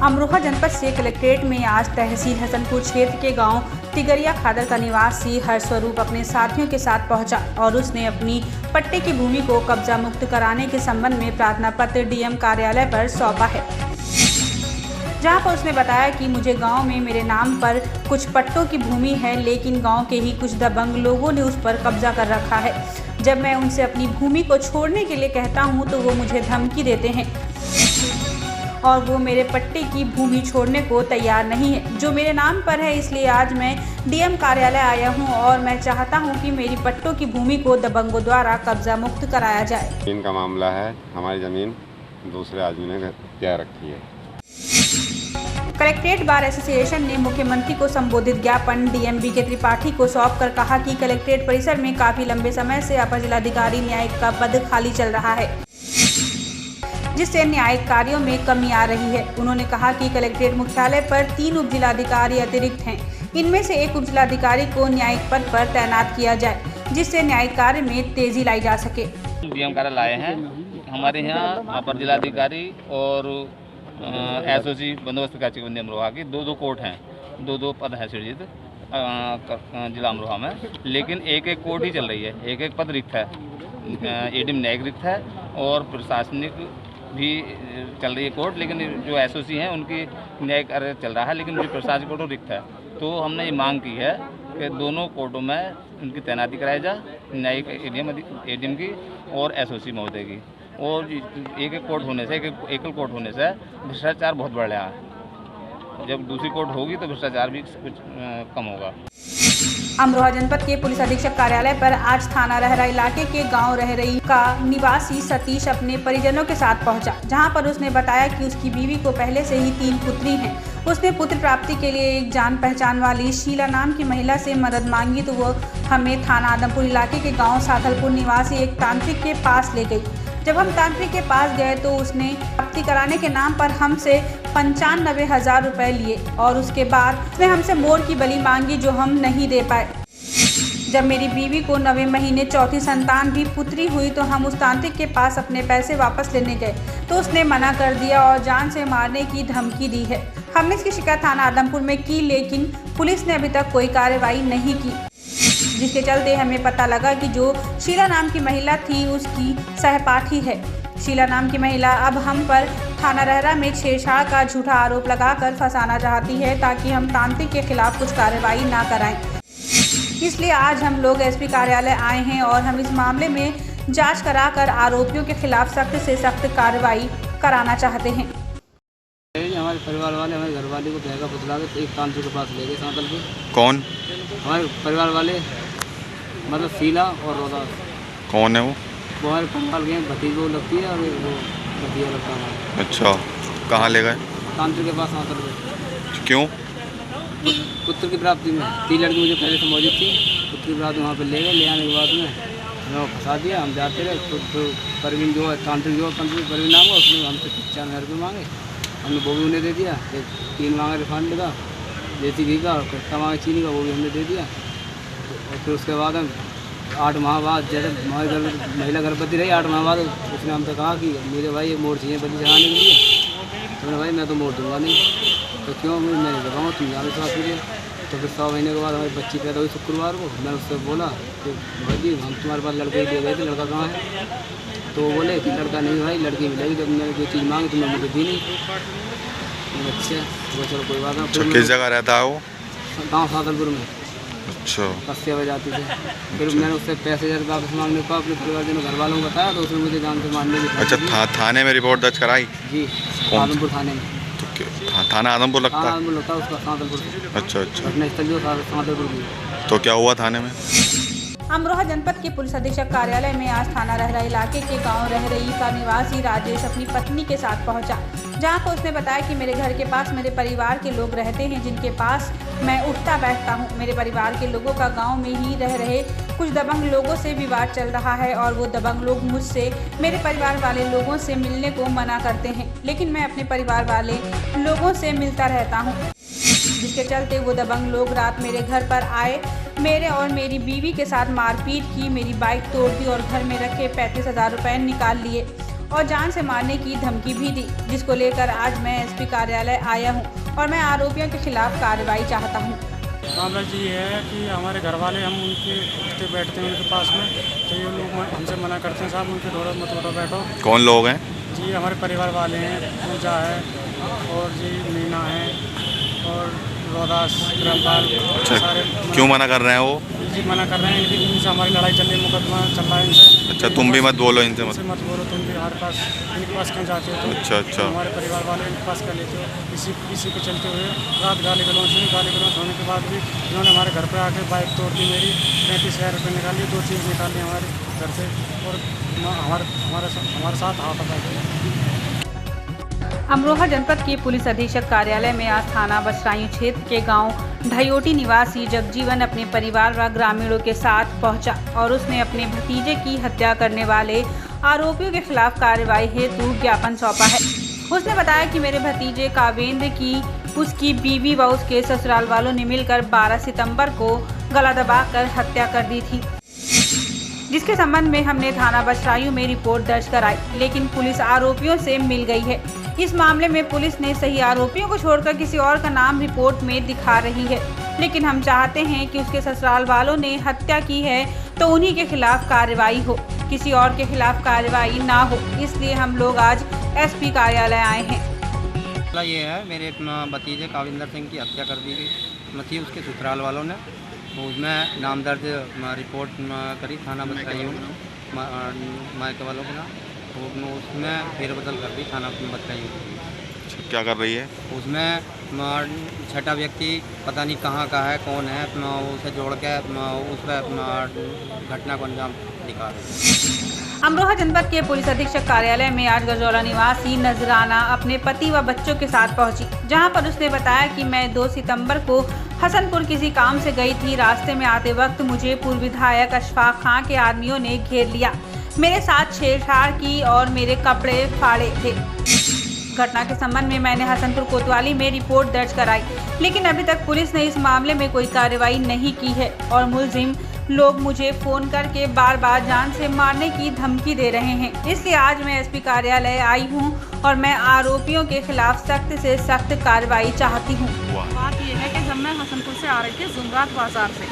अमरोहा जनपद से कलेक्ट्रेट में आज तहसील हसनपुर क्षेत्र के गांव तिगरिया खादर का निवासी हरस्वरूप अपने साथियों के साथ पहुंचा और उसने अपनी पट्टे की भूमि को कब्जा मुक्त कराने के संबंध में प्रार्थना पत्र डीएम कार्यालय पर सौंपा है, जहां पर उसने बताया कि मुझे गांव में मेरे नाम पर कुछ पट्टों की भूमि है, लेकिन गांव के ही कुछ दबंग लोगों ने उस पर कब्जा कर रखा है। जब मैं उनसे अपनी भूमि को छोड़ने के लिए कहता हूं तो वो मुझे धमकी देते हैं और वो मेरे पट्टे की भूमि छोड़ने को तैयार नहीं है जो मेरे नाम पर है। इसलिए आज मैं डीएम कार्यालय आया हूं और मैं चाहता हूं कि मेरी पट्टों की भूमि को दबंगों द्वारा कब्जा मुक्त कराया जाए। जमीन का मामला है, हमारी ज़मीन दूसरे आदमी ने क्या रखी है। कलेक्ट्रेट बार एसोसिएशन ने मुख्यमंत्री को संबोधित ज्ञापन डीएम के त्रिपाठी को सौंपकर कहा कि कलेक्ट्रेट परिसर में काफी लंबे समय से अपर जिलाधिकारी न्यायिक का पद खाली चल रहा है, जिससे न्यायिक कार्यों में कमी आ रही है। उन्होंने कहा कि कलेक्ट्रेट मुख्यालय पर 3 उप जिलाधिकारी अतिरिक्त हैं, इनमें से एक उप जिलाधिकारी को न्यायिक पद पर तैनात किया जाए, जिससे न्यायिक कार्य में तेजी लाई जा सके। डीएम कार्यालय आए हैं, हमारे यहाँ अपर जिलाधिकारी और एसओसी बंदोबस्त काचीबंदी अमरोहा की 2 कोर्ट हैं, 2 पद हैं सृजित जिला अमरोहा में, लेकिन एक कोर्ट ही चल रही है, एक पद रिक्त है। एडीएम न्यायिक रिक्त है और प्रशासनिक भी चल रही है कोर्ट, लेकिन जो एसओसी हैं उनकी न्यायिक कार्य चल रहा है, लेकिन जो प्रशासनिक कोर्ट रिक्त है। तो हमने ये मांग की है कि दोनों कोर्टों में उनकी तैनाती कराई जाए, न्यायिक एडीएम की और एसओसी महोदय की। और एक कोर्ट होने से, एकल कोर्ट होने से भ्रष्टाचार बहुत बढ़ रहा है। जब दूसरी कोर्ट होगी तो भ्रष्टाचार भी कुछ कम होगा। अमरोहा जनपद के पुलिस अधीक्षक कार्यालय पर आज थाना रहरा इलाके के गांव रहरई का निवासी सतीश अपने परिजनों के साथ पहुंचा, जहां पर उसने बताया कि उसकी बीवी को पहले से ही 3 पुत्री हैं। उसने पुत्र प्राप्ति के लिए एक जान पहचान वाली शीला नाम की महिला से मदद मांगी तो वो हमें थाना आदमपुर इलाके के गाँव साथलपुर निवासी एक तांत्रिक के पास ले गई। जब हम तांत्रिक के पास गए तो उसने प्राप्ति कराने के नाम पर हमसे 95,000 रुपए लिए और उसके बाद उसने हमसे मोर की बलि मांगी जो हम नहीं दे पाए। जब मेरी बीवी को 9वें महीने चौथी संतान भी पुत्री हुई तो हम उस तांत्रिक के पास अपने पैसे वापस लेने गए तो उसने मना कर दिया और जान से मारने की धमकी दी है। हमने इसकी शिकायत थाना आदमपुर में की, लेकिन पुलिस ने अभी तक कोई कार्रवाई नहीं की, जिसके चलते हमें पता लगा कि जो शीला नाम की महिला थी उसकी सहपाठी है। शीला नाम की महिला अब हम पर थाना रहरा में छेड़छाड़ का झूठा आरोप लगाकर फंसाना चाहती है ताकि हम तांत्रिक के खिलाफ कुछ कार्रवाई ना कराएं। इसलिए आज हम लोग एसपी कार्यालय आए हैं और हम इस मामले में जांच कराकर आरोपियों के खिलाफ सख्त से सख्त कार्रवाई कराना चाहते हैं। हमारे परिवार वाले हमारे घर वाले को बहका बतला के एक तांत्रिक के पास ले गए सातलपुर। कौन? हमारे परिवार वाले मतलब शीला और रोदा। कौन है वो? हमारे परिवार के भतीजो लगती है और वो भतीजा लगता है। अच्छा, कहाँ ले गए? तांत्रिक के पास सातलपुर। क्यों? पुत्र की प्राप्ति में 3 लड़की मुझे पहले से मौजूद थी, पुत्र की प्राप्ति वहाँ पर ले गए। ले आने के बाद में हमें वो फंसा दिया। हम जाते रहे तो परवीन जो है तांत्रिक जो परवीन नाम है उसने हमसे 95,000 रुपये मांगे। हमने वो भी उन्हें दे दिया। 3 मांगे रिफंड का, देसी घी का और कट्टा मांगे चीनी का, वो भी हमने दे दिया। और फिर उसके बाद हम 8 माह बाद जैसे हमारी महिला गर्भवती रही, 8 माह बाद उसने हमसे कहा कि मेरे भाई ये मोर चाहिए बलि चढ़ाने के लिए। तो मैंने भाई मैं तो मोर दूंगा नहीं। तो क्यों? मैंने बताऊँ तुम यहाँ विश्वास कीजिए। तो फिर 100 महीने के बाद हमारी बच्ची पैदा हुई शुक्रवार को। मैंने उससे बोला कि भाई जी हम तुम्हारे पास लड़के दे गए थे, लड़का कहाँ है? तो वो बोले कि लड़का नहीं भाई, लड़की मिलेगी। जब मैंने कोई चीज़ मांगी तुमने मुझे दी नहीं। अच्छा तो चलो कोई बात नहीं। किस जगह रहता है वो? गाँव सातलपुर में। अच्छा, 80 बजे आती थी। फिर मैंने उससे पैसे वापस मांगने को अपने परिवारजनों घर वालों को बताया तो उसने मुझे जान से मारने की। अच्छा, थाने में रिपोर्ट दर्ज कराई? जी, आदमपुर थाने में। तो थाना आदमपुर लगता है? आदमपुर लगता है उसका, सातलपुर। अच्छा अच्छा, घटना स्थल जो सातलपुर की। तो क्या हुआ थाने में? अमरोहा जनपद के पुलिस अधीक्षक कार्यालय में आज थाना रहरा इलाके के गांव रहरई का निवासी राजेश अपनी पत्नी के साथ पहुंचा, जहां पर उसने बताया कि मेरे घर के पास मेरे परिवार के लोग रहते हैं जिनके पास मैं उठता बैठता हूं। मेरे परिवार के लोगों का गांव में ही रह रहे कुछ दबंग लोगों से विवाद चल रहा है और वो दबंग लोग मुझसे मेरे परिवार वाले लोगों से मिलने को मना करते हैं, लेकिन मैं अपने परिवार वाले लोगों से मिलता रहता हूँ, जिसके चलते वो दबंग लोग रात मेरे घर पर आए, मेरे और मेरी बीवी के साथ मारपीट की, मेरी बाइक तोड़ दी और घर में रखे 35,000 रुपये निकाल लिए और जान से मारने की धमकी भी दी, जिसको लेकर आज मैं एसपी कार्यालय आया हूं और मैं आरोपियों के खिलाफ कार्रवाई चाहता हूं। मामला जी ये है कि हमारे घर वाले हम उनके उठते बैठते हैं उनके पास में, तो ये लोग हमसे मना करते हैं, साहब उनके ढोड़ा मत उठो बैठो। कौन लोग हैं? जी हमारे परिवार वाले हैं, पूजा है और जी मीना है और रोदास ग्रामपाल। अच्छा, सारे क्यों मना कर रहे हैं वो? जी मना कर रहे हैं, इनकी इनसे हमारी लड़ाई चल रही है, मुकदमा चल रहा है इनसे। अच्छा, तुम भी मत बोलो इनसे मत बोलो, तुम भी हमारे पास इनके पास क्यों जाते हो? अच्छा अच्छा। हमारे परिवार वाले इनके पास कर लेते हो। इसी के चलते हुए रात गाली गलौज होने के बाद भी इन्होंने हमारे घर पर आके बाइक तोड़ दी मेरी, 35,000 रुपये निकाल लिए, 2 चीज़ निकाल ली हमारे घर से और हमारे साथ हाथ लगा। अमरोहा जनपद के पुलिस अधीक्षक कार्यालय में आज थाना बसराइयों क्षेत्र के गांव ढयोटी निवासी जगजीवन अपने परिवार व ग्रामीणों के साथ पहुंचा और उसने अपने भतीजे की हत्या करने वाले आरोपियों के खिलाफ कार्रवाई हेतु ज्ञापन सौंपा है। उसने बताया कि मेरे भतीजे कावेंद्र की उसकी बीवी व उसके ससुराल वालों ने मिलकर 12 सितंबर को गला दबाकर हत्या कर दी थी, जिसके संबंध में हमने थाना बसराइयों में रिपोर्ट दर्ज कराई, लेकिन पुलिस आरोपियों से मिल गई है। इस मामले में पुलिस ने सही आरोपियों को छोड़कर किसी और का नाम रिपोर्ट में दिखा रही है, लेकिन हम चाहते हैं कि उसके ससुराल वालों ने हत्या की है तो उन्हीं के खिलाफ कार्रवाई हो, किसी और के खिलाफ कार्रवाई ना हो। इसलिए हम लोग आज एसपी कार्यालय आए हैं। मामला ये है, मेरे भतीजे काविंदर सिंह की हत्या कर दी गई थी उसके ससुराल वालों ने। उसमें नाम दर्ज रिपोर्ट करी थाना बसराइयों मायके वालों के नाम, उसमें फेरबदल कर दी थाना बसराइयों। क्या कर रही है? उसमें छठा व्यक्ति पता नहीं कहाँ का है, कौन है, उसे जोड़ के उस पर घटना को अंजाम दिखा रहे। अमरोहा जनपद के पुलिस अधीक्षक कार्यालय में आज गजौला निवासी नजराना अपने पति व बच्चों के साथ पहुंची, जहां पर उसने बताया कि मैं 2 सितंबर को हसनपुर किसी काम से गई थी। रास्ते में आते वक्त मुझे पूर्व विधायक अशफाक खां के आदमियों ने घेर लिया, मेरे साथ छेड़छाड़ की और मेरे कपड़े फाड़े थे। घटना के संबंध में मैंने हसनपुर कोतवाली में रिपोर्ट दर्ज कराई, लेकिन अभी तक पुलिस ने इस मामले में कोई कार्रवाई नहीं की है और मुलजिम लोग मुझे फोन करके बार बार जान से मारने की धमकी दे रहे हैं। इसलिए आज मैं एसपी कार्यालय आई हूं और मैं आरोपियों के खिलाफ सख्त से सख्त कार्रवाई चाहती हूं। बात यह है कि जब मैं हसनपुर से आ रही थी जुमरात बाजार से,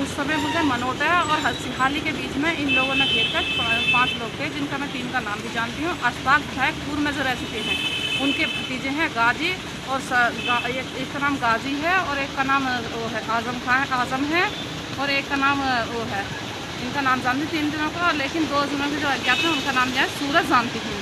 उस समय मुझे मनोटा और हल्सिहाली के बीच में इन लोगों ने घेर कर 5 लोग थे, जिनका मैं 3 का नाम भी जानती हूँ। अशफाक विधायक पूर्व में जो रह चुके हैं, उनके भतीजे हैं गाजी, और एक का नाम गाजी है और एक का नाम वो है आजम है और एक का नाम वो है, इनका नाम जानती 3 जनों का, लेकिन 2 जनों के जो अज्ञात हैं उनका नाम जो है सूरज जानती थी।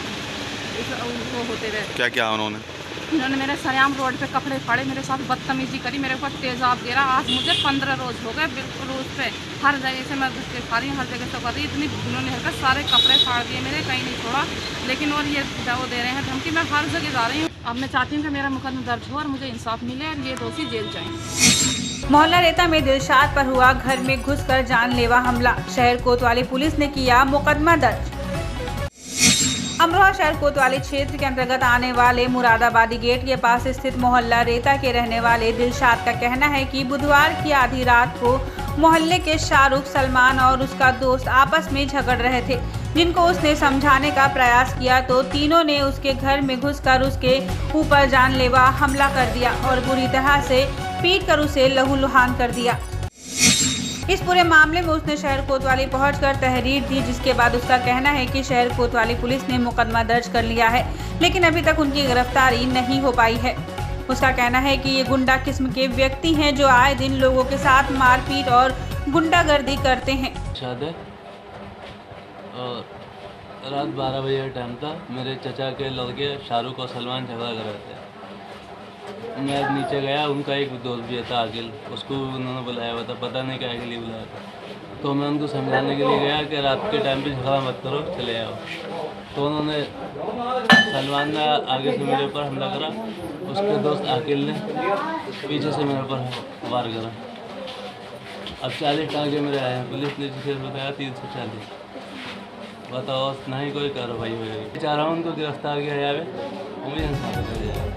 वो होते रहे क्या क्या उन्होंने मेरे सयाम रोड पे कपड़े फाड़े, मेरे साथ बदतमीजी करी, मेरे ऊपर तेज़ाब गिरा। आज मुझे 15 रोज़ हो गए बिल्कुल उस पर हर जगह से मैं गुस्से खा रही हूँ, हर जगह से कर रही, इतनी उन्होंने हरकत, सारे कपड़े फाड़ दिए मेरे, कहीं नहीं छोड़ा। लेकिन और ये वो दे रहे हैं धमकी, मैं हर जगह जा रही हूँ। अब मैं चाहती हूँ कि मेरा मुकदमा दर्ज हो और मुझे इंसाफ मिले और ये दोषी जेल जाएँ। मोहल्ला रेता में दिलशाद पर हुआ घर में घुसकर जानलेवा हमला, शहर कोतवाली पुलिस ने किया मुकदमा दर्ज। अमरोहा शहर कोतवाली क्षेत्र के अंतर्गत आने वाले मुरादाबादी गेट के पास स्थित मोहल्ला रेता के रहने वाले दिलशाद का कहना है कि बुधवार की आधी रात को मोहल्ले के शाहरुख, सलमान और उसका दोस्त आपस में झगड़ रहे थे, जिनको उसने समझाने का प्रयास किया तो तीनों ने उसके घर में घुसकर उसके ऊपर जानलेवा हमला कर दिया और बुरी तरह से पीट कर उसे लहूलुहान कर दिया। इस पूरे मामले में उसने शहर कोतवाली पहुंचकर तहरीर दी, जिसके बाद उसका कहना है कि शहर कोतवाली पुलिस ने मुकदमा दर्ज कर लिया है, लेकिन अभी तक उनकी गिरफ्तारी नहीं हो पाई है। उसका कहना है कि ये गुंडा किस्म के व्यक्ति हैं जो आए दिन लोगों के साथ मारपीट और गुंडागर्दी करते हैं। और रात 12 बजे का टाइम था, मेरे चचा के लड़के शाहरुख और सलमान झगड़ा कर रहे थे। मैं नीचे गया, उनका एक दोस्त भी था आगिल, उसको उन्होंने बुलाया हुआ था, पता नहीं क्या के लिए बुलाया था। तो मैं उनको समझाने के लिए गया कि रात के टाइम पे झगड़ा मत करो, चले आओ। तो उन्होंने, सलमान ने आगे से मेरे ऊपर हमला करा, उसके दोस्त आकिल ने पीछे से मेरे ऊपर वार करा। अब 40 टाँगे मेरे आए हैं, पुलिस ने जिसे बताया 340। बताओ, ना ही कोई कार्रवाई हो रही। चाह रहा हूँ उनको गिरफ्तार किया जाए, मुझे इंसाफ दिया जाए।